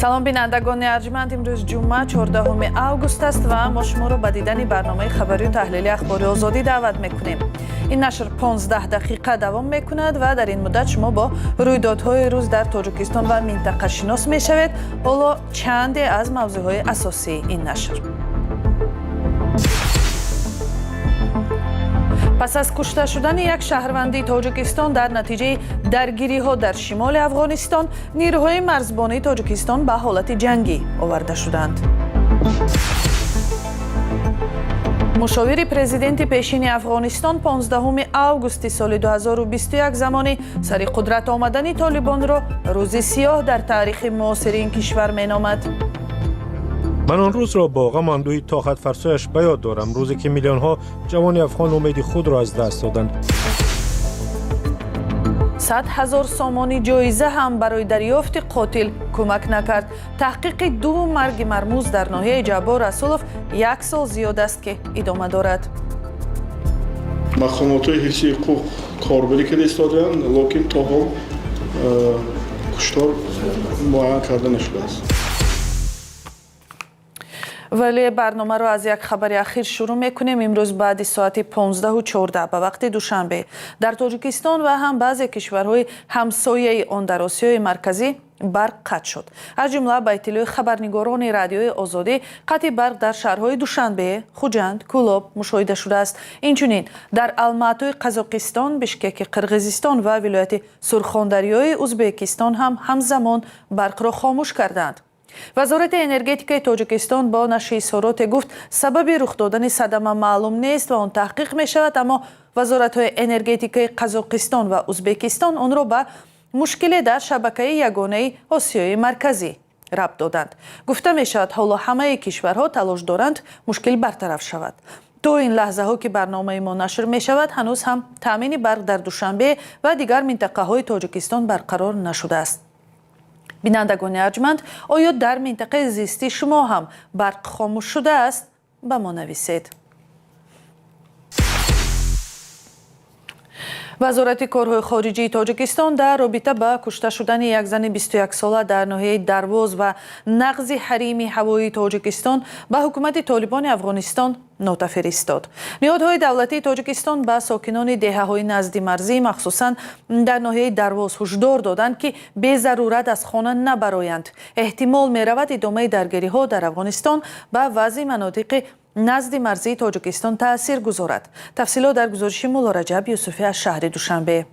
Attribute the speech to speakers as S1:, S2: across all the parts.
S1: салом бинандагони арҷманд, имрӯз ҷумъа 14 август аст ва мо шуморо ба дидани барномаи хабарию таҳлили ахбори озодӣ даъват мекунем. ин нашр 15 дақиқа давом мекунад ва дар ин муддат шумо бо рӯйдодҳои рӯз дар Тоҷикистон ва минтақа шинос мешавед. ҳоло чанде аз мавзӯъҳои асосии ин нашр. пас аз кушта шудани як шаҳрванди Тоҷикистон дар натиҷаи даргириҳо дар шимоли Афғонистон, нирӯҳои марзбонии Тоҷикистон ба ҳолати ҷангӣ оварда шуданд. мушовири президенти пешини Афғонистон 15 августи соли 2021 замони сари қудрат омадани Толибонро рӯзи сиёҳ дар таърихи муосири ин кишвар меномад.
S2: من آن روز را با غم اندوهی طاقت فرسایش به یاد دارم، روزی که میلیون ها جوان افغان امید خود را از دست دادند.
S1: 100,000 сомони ҷоиза ҳам барои дарёфти қотил кӯмак накард. таҳқиқи ду марги мармӯз дар ноҳияи Ҷаббор Расулов 1 сол зиёд аст ки идома дорад.
S3: мақомотои ҳифзи ҳуқуқ корбарӣ карда истоданд, локин то ҳол куштор муайян карда нашудааст.
S1: вале барномаро аз як хабари ахир шурӯъ мекунем. имрӯз баъди соати 15:14 ба вақти душанбе дар Тоҷикистон ва ҳам баъзе кишварҳои ҳамсояи он дар Осиёи марказӣ барқ қатъ шуд. аз ҷумла ба иттилои хабарнигорони радиои Озодӣ қатъи барқ дар шаҳрҳои Душанбе, Хуҷанд, Кӯлоб мушоҳида шудааст. инчунин дар Алматои Қазоқистон, Бишкеки Қирғизистон ва вилояти Сурхондарёи Узбекистон ҳам ҳамзамон барқро хомӯш карданд. вазорати энергетикаи Тоҷикистон бо нашри изҳороте гуфт, сабаби рух додани садама маълум нест ва он таҳқиқ мешавад, аммо вазоратҳои энергетикаи Қазоқистон ва Узбекистон онро ба мушкиле дар шабакаи ягонаи Осиёи марказӣ рабт доданд. гуфта мешавад, ҳоло ҳамаи кишварҳо талош доранд мушкил бартараф шавад. то ин лаҳзаҳо ки барномаи мо нашр мешавад, ҳанӯз ҳам таъмини барқ дар Душанбе ва дигар минтақаҳои Тоҷикистон барқарор нашудааст. бинандагони арҷманд, оё дар минтақаи зисти шумо ҳам барқ хомӯш шудааст? ба мо нависед. вазорати корҳои хориҷии Тоҷикистон дар робита ба кушта шудани як зани 21 сола дар ноҳияи Дарвоз ва нағзи ҳарими ҳавоии Тоҷикистон ба ҳукумати Толибони Афғонистон нота фиристод. ниҳодҳои давлатии Тоҷикистон ба сокинони деҳаҳои назди марзӣ, махсусан дар ноҳияи Дарвоз ҳушдор доданд, ки безарурат аз хона набароянд. эҳтимол меравад идомаи даргириҳо дар Афғонистон ба вазъи манотиқи назди марзии Тоҷикистон таъсир гузорад. тафсилот дар гузориши мулло Раҷаб Юсуфӣ аз шаҳри Душанбе.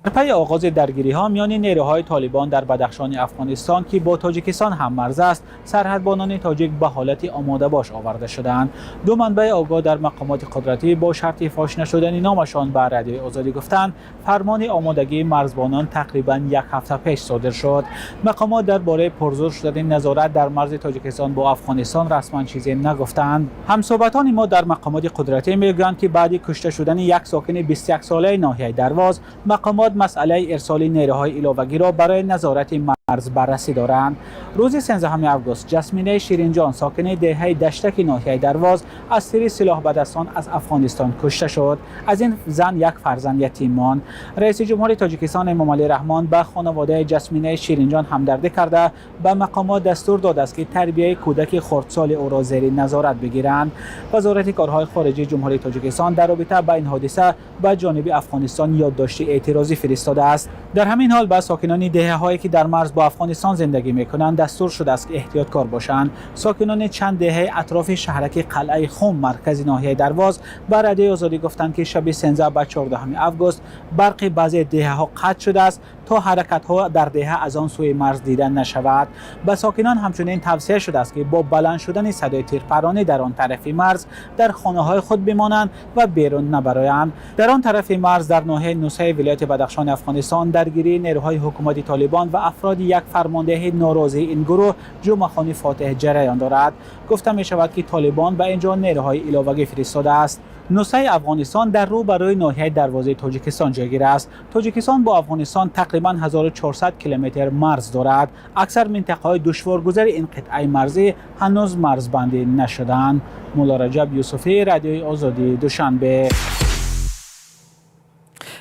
S4: در پی آغاز درگیری‌ها میان نیروهای طالبان در بدخشان افغانستان که با تاجیکستان هم مرز است، سرحدبانان تاجیک به حالت آماده باش آورده شدند. دو منبع آگاه در مقامات قدرتی با شرط فاش نشدن نامشان به رادیوی آزادی گفتند فرمان آمادگی مرزبانان تقریبا یک هفته پیش صادر شد. مقامات درباره پرزور شدن نظارت در مرز تاجیکستان با افغانستان رسما چیزی نگفتند. همصحبتان ما در مقامات قدرتی میگویند که بعد کشته شدن یک ساکن 21 ساله ناحیه درواز، مقامات مسئله ارسال نیروهای علاوگی را برای نظارت مرز بررسی دارند. روز 13 آگوست جسمینه شیرینجان ساکن دهه دشتک ناحیه درواز از سری سلاح به دستان از افغانستان کشته شد. از این زن یک فرزند یتیم ماند. رئیس جمهور تاجیکستان امامعلی رحمان به خانواده جسمینه شیرینجان همدردی کرده به مقامات دستور داده است که تربیت کودک خردسال او را زیر نظارت بگیرند. وزارت کارهای خارجه جمهوری تاجیکستان در رابطه با این حادثه به جانب افغانستان یادداشت اعتراضی فرستاده است. در همین حال به ساکنان دهه‌هایی که در مرز با افغانستان زندگی می‌کنند دستور شده است که احتیاطکار باشند. ساکنان چند دهه اطراف شهرک قلعه خم مرکز ناحیه درواز به رادیوی آزادی گفتند که شب 13 به 14 آگوست برق بعضی دهه‌ها قطع شده است تا حرکت‌ها در دهه از آن سوی مرز دیدن نشود. به ساکنان همچنین توصیه شده است که با بلند شدن صدای تیرپرانی در آن طرف مرز در خانه‌های خود بمانند و بیرون نبرایند. در آن طرف مرز در ناحیه نوسه ولایت بدخشان افغانستان درگیری نیروهای حکومتی طالبان و افراد یک فرمانده ناراضی این گروه جمعه‌خوانی فاتح جریان دارد. گفته می شود که طالبان به اینجا نیروهای علاوگی فرستاده است. نوسه افغانستان در روبروی ناحیه دروازه تاجیکستان جایگیر است. تاجیکستان با افغانستان تقریبا 1400 کیلومتر مرز دارد. اکثر منطقه‌های دشوارگذر این قطعه مرزی هنوز مرزبندی نشدند. مولا رجب یوسفی، رادیوی آزادی، دوشنبه.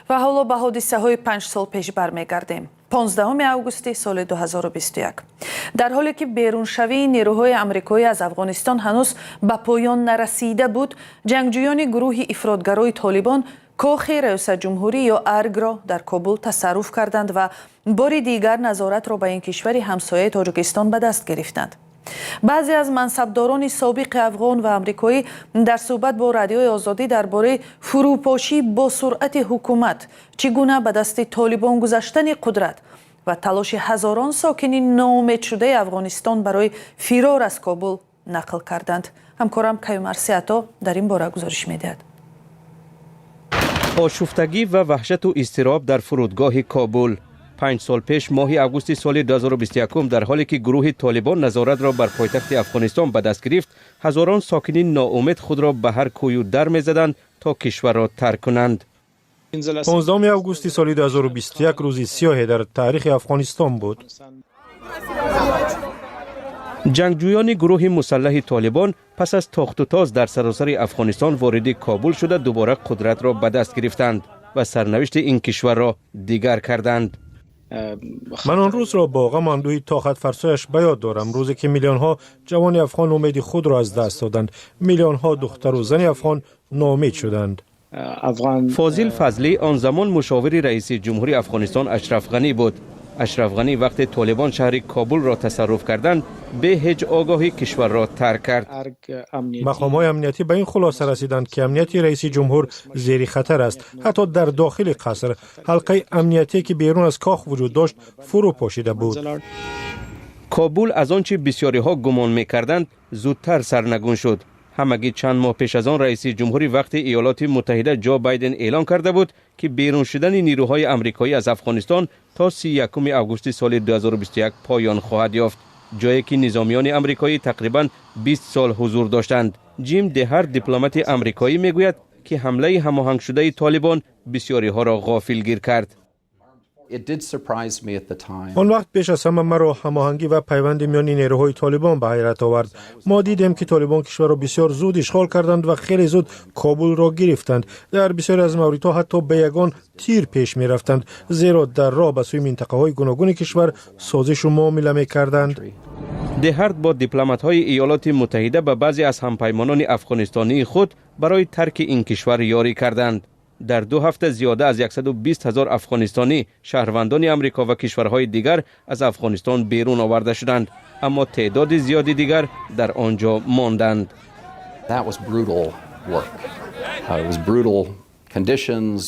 S1: و حالا به حادثه‌های 5 سال پیش برمیگردیم. 15 اوگوست سال 2021. در حالی که بیرونشوی نیروهای آمریکایی از افغانستان هنوز به پایان نرسیده بود، جنگجویان گروه افراطگرای طالبان کاخ ریاست جمهوری یا ارگ را در کابل تصرف کردند و بار دیگر نظارت را به این کشور همسایه تاجیکستان به دست گرفتند. بعضی از منصبداران سابق افغان و آمریکایی در صحبت با رادیوی آزادی درباره فروپاشی با سرعت حکومت، چگونه به دست طالبان گذشتن قدرت و تلاش هزاران ساکن ناامید شده افغانستان برای فرار از کابل نقل کردند. همکارم کیومرثی عطا در این باره گزارش می‌دهد.
S5: آشفتگی و وحشت و اضطراب در فرودگاه کابل. 5 سال پیش ماه اوگوست سال 2021 در حالی که گروه طالبان نظارت را بر پایتخت افغانستان به دست گرفت، هزاران ساکنین ناامید خود را به هر کوی و در می‌زدند تا کشور را ترک کنند.
S2: 15 اوگوست سال 2021 روزی سیاه در تاریخ افغانستان بود.
S5: جنگجویان گروه مسلح طالبان پس از تاخت و تاز در سراسر افغانستان وارد کابل شده دوباره قدرت را به دست گرفتند و سرنوشت این کشور را دیگر کردند.
S2: من آن روز را با غم اندوهی طاقت فرسایش به یاد دارم، روزی که میلیون ها جوان افغان امید خود را از دست دادند. میلیون ها دختر و زن افغان ناامید شدند.
S5: فاضل فضلی آن زمان مشاور رئیس جمهوری افغانستان اشرف غنی بود. اشرف غنی وقتی طالبان شهر کابل را تصرف کردند، به هیچ آگاهی کشور را ترک کرد.
S2: مقام‌های امنیتی به این خلاصه رسیدند که امنیت رئیس جمهور زیر خطر است. حتی در داخل قصر حلقه امنیتی که بیرون از کاخ وجود داشت فرو پاشیده بود.
S5: کابل از آنچه بسیاری ها گمان می‌کردند زودتر سرنگون شد. همگی چند ماه پیش از آن رئیس جمهوری وقت ایالات متحده جو بایدن اعلان کرده بود که بیرون شدن نیروهای آمریکایی از افغانستان تا 31 اوگوست سال 2021 پایان خواهد یافت، جایی که نظامیان آمریکایی تقریباً 20 سال حضور داشتند. جیم دهر دیپلمات آمریکایی میگوید که حمله هماهنگ شده طالبان بسیاری ها را غافلگیر کرد.
S2: آن وقت بیش از همه مرا هماهنگی و پیوند میان نیروهای طالبان به حیرت آورد. ما دیدیم که طالبان کشور را بسیار زود اشغال کردند و خیلی زود کابل را گرفتند. در بسیاری از موردها حتی به یگان تیر پیش می رفتند، زیرا در راه به سوی منطقه های گوناگون کشور سازش و معامله می کردند.
S5: دهرت با دیپلمات‌های ایالات متحده به بعضی از همپیمانان افغانستانی خود برای ترک این کشور یاری کردند. در 2 هفته زیاده از 120,000 افغانستانی شهروندان امریکا و کشورهای دیگر از افغانستان بیرون آورده شدند، اما تعداد زیادی دیگر در آنجا ماندند.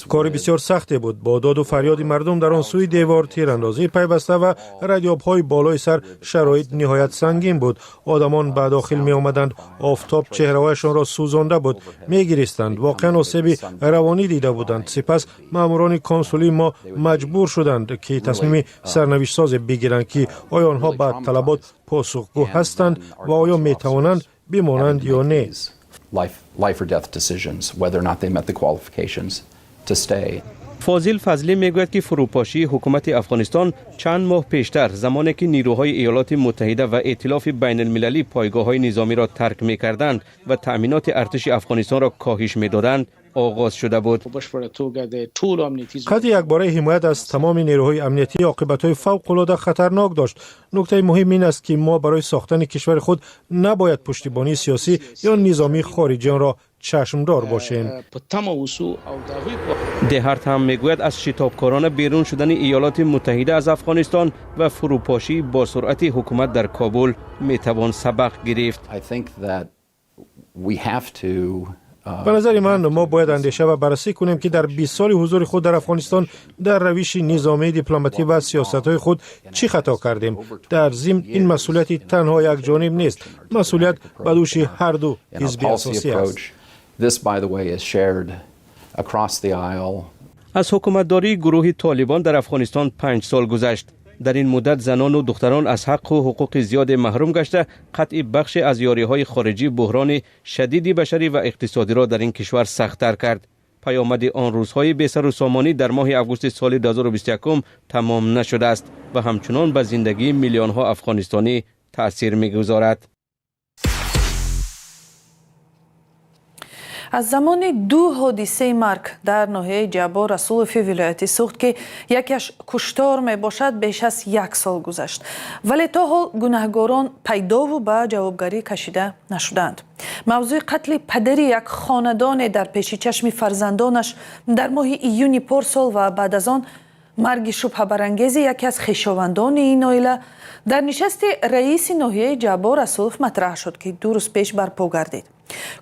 S2: کار بسیار سختی بود. با داد و فریاد مردم در آن سوی دیوار، تیراندازی پیوسته و ردیاب‌های بالای سر شرایط نهایت سنگین بود. آدمان به داخل می آمدند، آفتاب چهره‌هایشان را سوزانده بود، می گریستند، واقعا آسیب روانی دیده بودند. سپس ماموران کنسولی ما مجبور شدند که تصمیم سرنوشت ساز بگیرند که آیا آنها به طلبات پاسخگو هستند و آیا می توانند بمانند یا نه.
S6: life or death decisions, whether or not they met the qualifications to stay.
S5: فاضل فضلی میگوید که فروپاشی حکومت افغانستان چند ماه پیشتر، زمانی که نیروهای ایالات متحده و ائتلاف بین المللی پایگاه‌های نظامی را ترک می‌کردند و تأمینات ارتش افغانستان را کاهش می‌دادند، آغاز شده بود.
S2: قطع یکباره حمایت از تمام نیروهای امنیتی عاقبت‌های فوق‌العاده خطرناک داشت. نکته مهم این است که ما برای ساختن کشور خود نباید پشتیبانی سیاسی یا نظامی خارجیان را چشمدار باشیم.
S5: دهرت هم میگوید از شتابکارانه بیرون شدن ایالات متحده از افغانستان و فروپاشی با سرعت حکومت در کابل میتوان سبق گرفت.
S2: به نظر من ما باید اندیشه و بررسی کنیم که در 20 سال حضور خود در افغانستان در روش نظامی، دیپلماتی و سیاست‌های خود چی خطا کردیم. در ضمن این مسئولیت تنها یک جانب نیست، مسئولیت به دوش هر دو حزب اساسی است.
S5: از حکومتداری گروه طالبان در افغانستان 5 سال گذشت. در این مدت زنان و دختران از حق و حقوق زیاد محروم گشته، قطع بخش از یاریهای خارجی بحران شدید بشری و اقتصادی را در این کشور سخت‌تر کرد. پیامد آن روزهای بی‌سر و سامانی در ماه اوگوست سال 2021 تمام نشده است و همچنان به زندگی میلیون‌ها افغانستانی تأثیر می‌گذارد.
S1: از زمان 2 حادثه مرگ در ناحیه جبار رسولوفی ولایت سوخت که یکیش کشتار می باشد بیش از 1 سال گذشت، ولی تا حال گناهکاران پیدا و به جوابگری کشیده نشدند. موضوع قتل پدر یک خاندان در پیش چشم فرزندانش در ماه ایون پارسال و بعد از آن مرگ شبهه برانگیز یکی از خویشاوندان این عائله در نشست رئیس ناحیه جبار رسولوف مطرح شد که 2 روز پیش برپا گردید.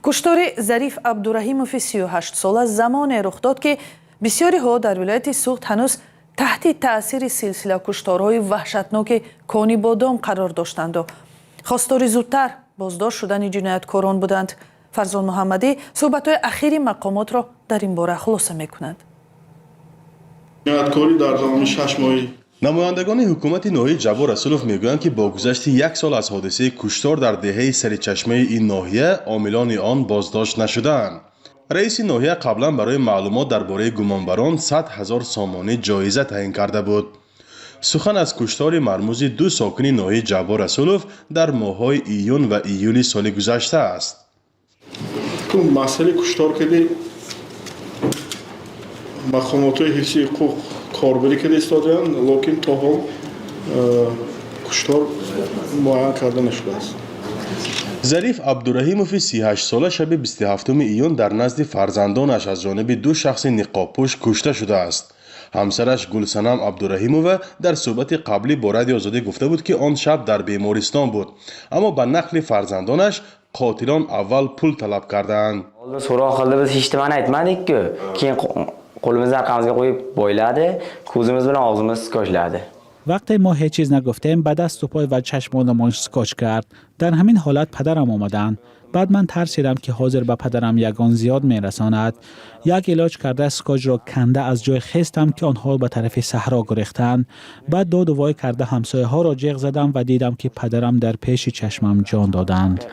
S1: کشتار ظریف عبدالرحیموف 38 ساله زمان رخ داد که بسیاری ها در ولایت سوخت هنوز تحت تأثیر سلسله کشتارهای وحشتناک کانی بادام قرار داشتند و خواستار زودتر بازداشت شدن جنایتکاران بودند. فرزان محمدی صحبت‌های اخیر مقامات را در این باره خلاصه می‌کند.
S3: جنایتکاری در زمان 6 ماهی
S7: نمایندگان حکومت ناحیه جبار رسولوف میگویند که با گذشت 1 سال از حادثه کشتار در دهه سرچشمه این ناحیه عاملان آن بازداشت نشدند. رئیس ناحیه قبلا برای معلومات درباره گمانبران 100,000 سامانه جایزه تعیین کرده بود. سخن از کشتار مرموز 2 ساکن ناحیه جبار رسولوف در ماه‌های ایون و ایولی سال گذشته است.
S3: مسئله کشتار کردی مقامات حفظی حقوق کاربری که ایستادن، لیکن تا حال کشتار معین کرده نشده است.
S7: ظریف عبدالرحیموف 38 ساله شب 27 ایون در نزد فرزندانش از جانب 2 شخص نقابپوش کشته شده است. همسرش گلسنم عبدالرحیموف در صحبت قبلی با رادیو آزادی گفته بود که آن شب در بیمارستان بود، اما به نقل فرزندانش قاتلان اول پول طلب کردند.
S8: سوراخ خالد biz hech nimani aytmadik ku. Keyin qo'limizni orqamizga qo'yib bo'yladi, ko'zimiz bilan og'zimiz skochladi.
S4: وقتی ما هیچ چیز نگفتیم به دست و پای و چشمانمان سکاچ کرد. در همین حالت پدرم آمدند. بعد من ترسیدم که حاضر به پدرم یگان زیاد میرساند. یک علاج کرده سکاچ را کنده از جای خستم که آنها به طرف صحرا گریختند. بعد داد و وای کرده همسایه ها را جیغ زدم و دیدم که پدرم در پیش چشمم جان دادند.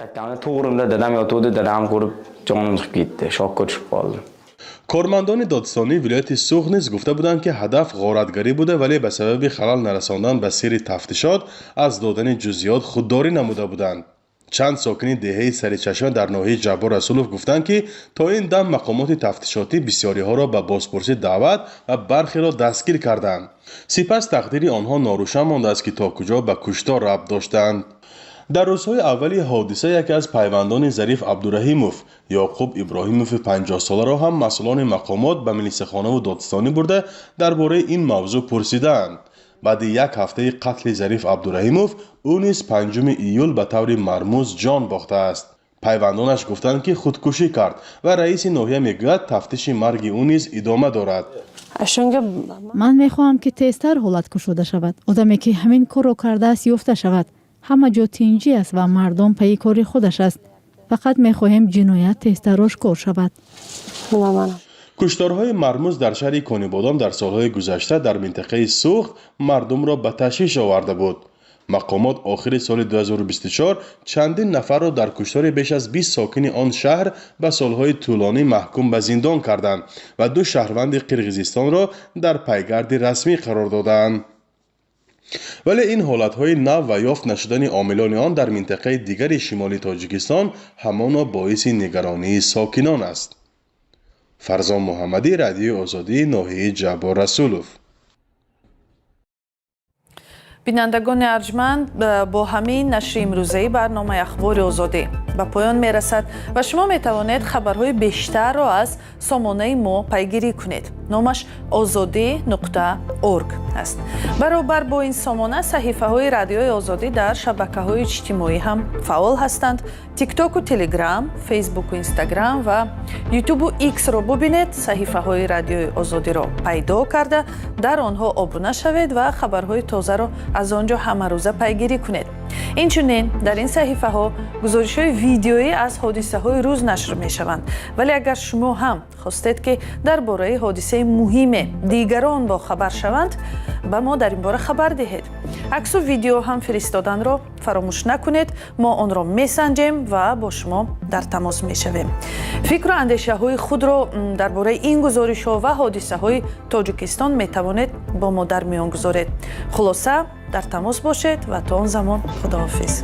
S7: کارمندان دادستانی ولایت سوخت نیز گفته بودند که هدف غارتگری بوده، ولی به سبب خلل نرساندن به سیر تفتیشات از دادن جزئیات خودداری نموده بودند. چند ساکن دهه سرچشمه در ناحیه جبار رسولوف گفتند که تا این دم مقامات تفتیشاتی بسیاری ها را به بازپرسی دعوت و برخی را دستگیر کردند. سپس تقدیر آنها ناروشن مانده است که تا کجا به کشتار ربط داشتند. در روزهای اولی حادثه یکی از پیوندان ظریف عبدالرحیموف یعقوب ابراهیموف 50 ساله را هم مسئولان مقامات به ملیسه‌خانه و دادستانی برده درباره این موضوع پرسیدند. بعد 1 هفته قتل ظریف عبدالرحیموف او نیز 5 ایول به طور مرموز جان باخته است. پیوندانش گفتند که خودکشی کرد و رئیس ناحیه میگوید تفتیش مرگ او نیز ادامه دارد.
S9: من میخواهم که تیزتر حالت کشوده شود. آدمی که همین کار را کرده است یافته شود. همه جا تینجی است و مردم پی کار خودش است. فقط میخواهیم جنایت تیزتر آشکار شود.
S7: کشتارهای مرموز در شهر کانیبادام در سالهای گذشته در منطقه سوخت مردم را به تشویش آورده بود. مقامات آخر سال 2024 چندین نفر را در کشتار بیش از 20 ساکن آن شهر به سالهای طولانی محکوم به زندان کردند و 2 شهروند قرقیزستان را در پیگرد رسمی قرار دادند. ولی این حالتهای نو و یافت نشدن عاملان آن در منطقه دیگر شمالی تاجیکستان همانا باعث نگرانی ساکنان است. فرزان محمدی، رادیو آزادی، ناحیه جبار رسولوف.
S1: بینندگان ارجمند، با همین نشر امروزی برنامه اخبار آزادی به پایان میرسد و شما میتوانید خبرهای بیشتر را از سامانه ما پیگیری کنید. نامش azadi.org است. برابر با این سامانه صحیفه های رادیوی آزادی در شبکه های اجتماعی هم فعال هستند. تیک تاک و تلگرام، فیسبوک و اینستاگرام و یوتیوب و ایکس را ببینید. صحیفه های رادیوی آزادی را پیدا کرده در آنها ابونه شوید و خبرهای تازه را از آنجا همه روزه پیگیری کنید. اینچنین در این صحیفه ها گزارش های ویدیویی از حادثه های روز نشر می شوند. ولی اگر شما هم خواستید که درباره حادثه مهم دیگران با خبر شوند، به ما در این باره خبر دهید. عکس و ویدیو هم فرستادن را فراموش نکنید. ما آن را میسنجیم و با شما در تماس می شویم. فکر و اندیشه های خود را درباره این گزارش ها و حادثه های تاجیکستان می توانید با ما در میان گذارید. خلاصه در تماس باشید و تا آن زمان خداحافظ.